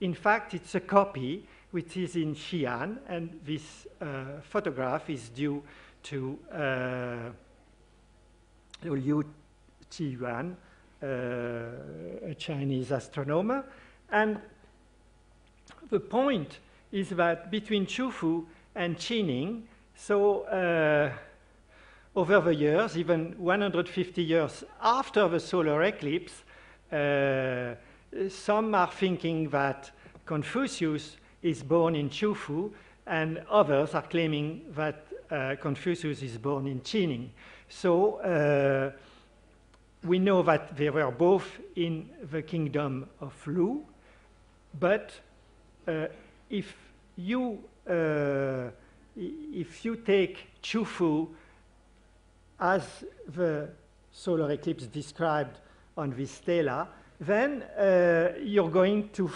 in fact, it's a copy which is in Xi'an, and this photograph is due to Liu Qiyuan, a Chinese astronomer. And the point is that between Chufu and Qining, so over the years, even 150 years after the solar eclipse, some are thinking that Confucius is born in Chufu, and others are claiming that Confucius is born in Qining. So we know that they were both in the kingdom of Lu, but if you take Chufu as the solar eclipse described on this stela, then you're going to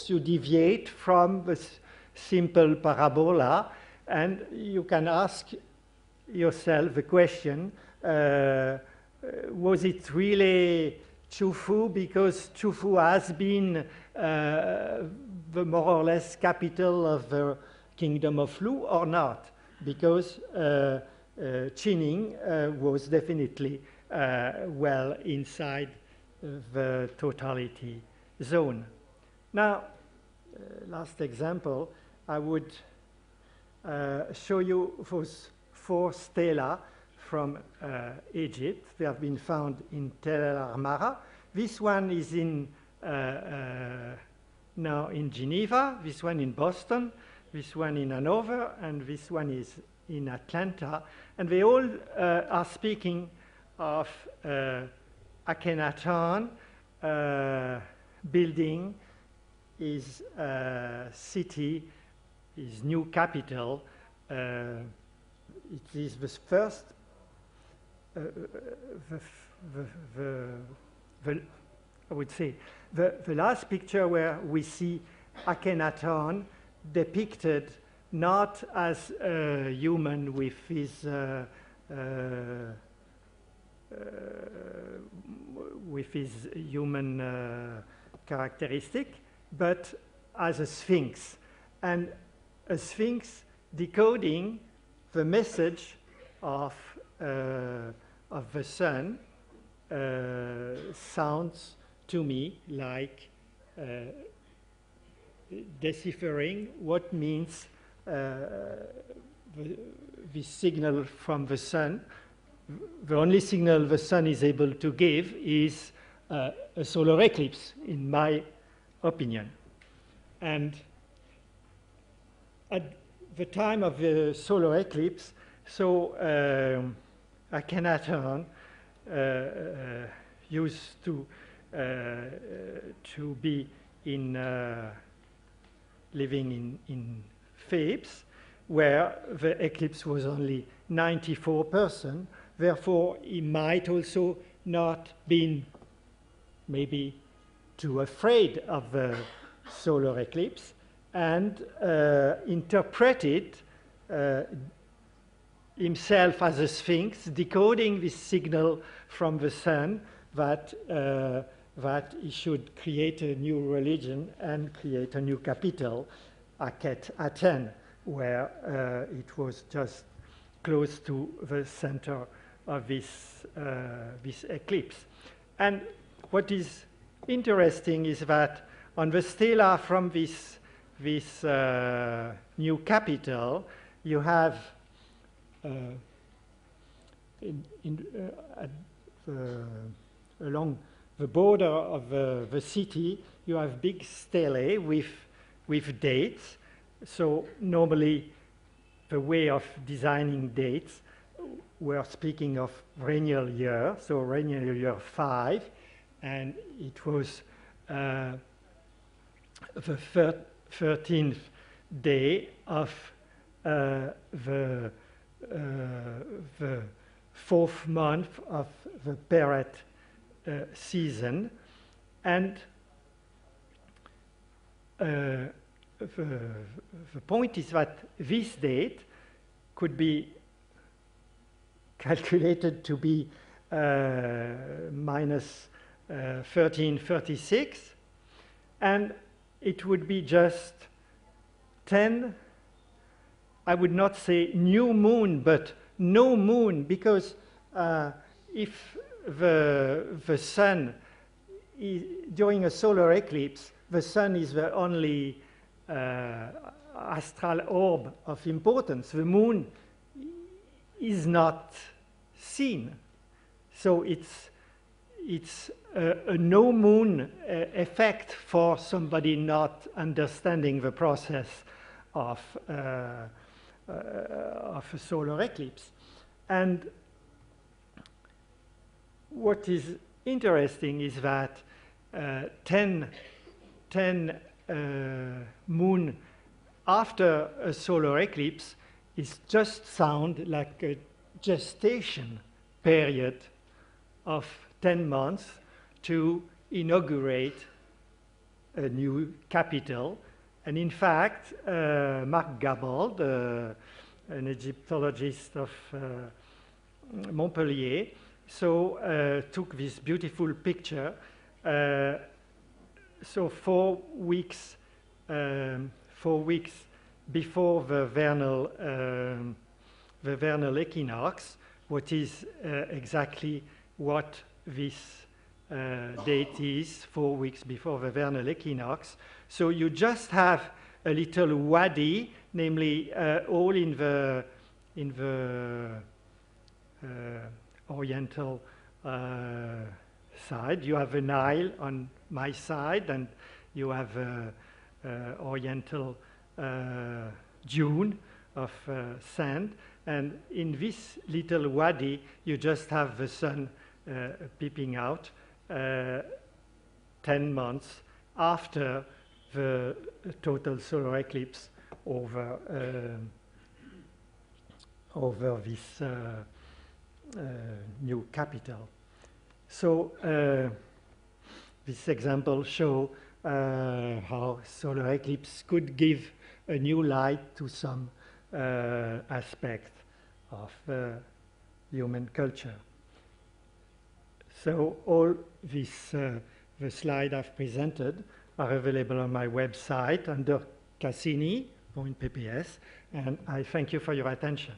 you deviate from the simple parabola, and you can ask yourself the question, was it really Chufu? Because Chufu has been the more or less capital of the kingdom of Lu, or not? Because Qining was definitely well inside the totality zone. Now, last example, I would show you those 4 stela from Egypt. They have been found in Tel El Armara. This one is in now in Geneva, this one in Boston, this one in Hanover, and this one is in Atlanta. And they all are speaking of Akhenaten building his city, his new capital. It is the first, I would say, the last picture where we see Akhenaten depicted not as a human with his human characteristic, but as a sphinx, and a sphinx decoding the message of the sun sounds to me like deciphering what means the signal from the sun. The only signal the sun is able to give is a solar eclipse, in my opinion. And at the time of the solar eclipse, so Akhenaten used to be in living in Thebes, where the eclipse was only 94%. Therefore, he might also not been maybe too afraid of the solar eclipse, and interpreted himself as a sphinx, decoding this signal from the sun that he should create a new religion and create a new capital, Aten, where it was just close to the center of this eclipse. And what is interesting is that on the stela from this new capital, you have along the border of the city, you have big stelae with dates. So normally the way of designing dates, we're speaking of Rainier year, so Rainier year 5, and it was the 13th day of the 4th month of the Peret season, and the point is that this date could be calculated to be minus 1336, and it would be just 10, I would not say new moon, but no moon, because if the sun, during a solar eclipse, the sun is the only astral orb of importance. The moon is not seen. So it's a no moon effect for somebody not understanding the process of a solar eclipse. And what is interesting is that 10 moon after a solar eclipse is just sound like a gestation period of 10 months to inaugurate a new capital. And in fact, Marc Gabald, an Egyptologist of Montpellier, took this beautiful picture. So 4 weeks before the vernal equinox, what is exactly what this date is, 4 weeks before the vernal equinox. So you just have a little wadi, namely all in the oriental side. You have a Nile on my side, and you have oriental dune of sand. And in this little wadi, you just have the sun peeping out 10 months after the total solar eclipse over this new capital. So this example shows how solar eclipse could give a new light to some aspect of human culture. So all this, the slide I've presented are available on my website under Cassini.pps, and I thank you for your attention.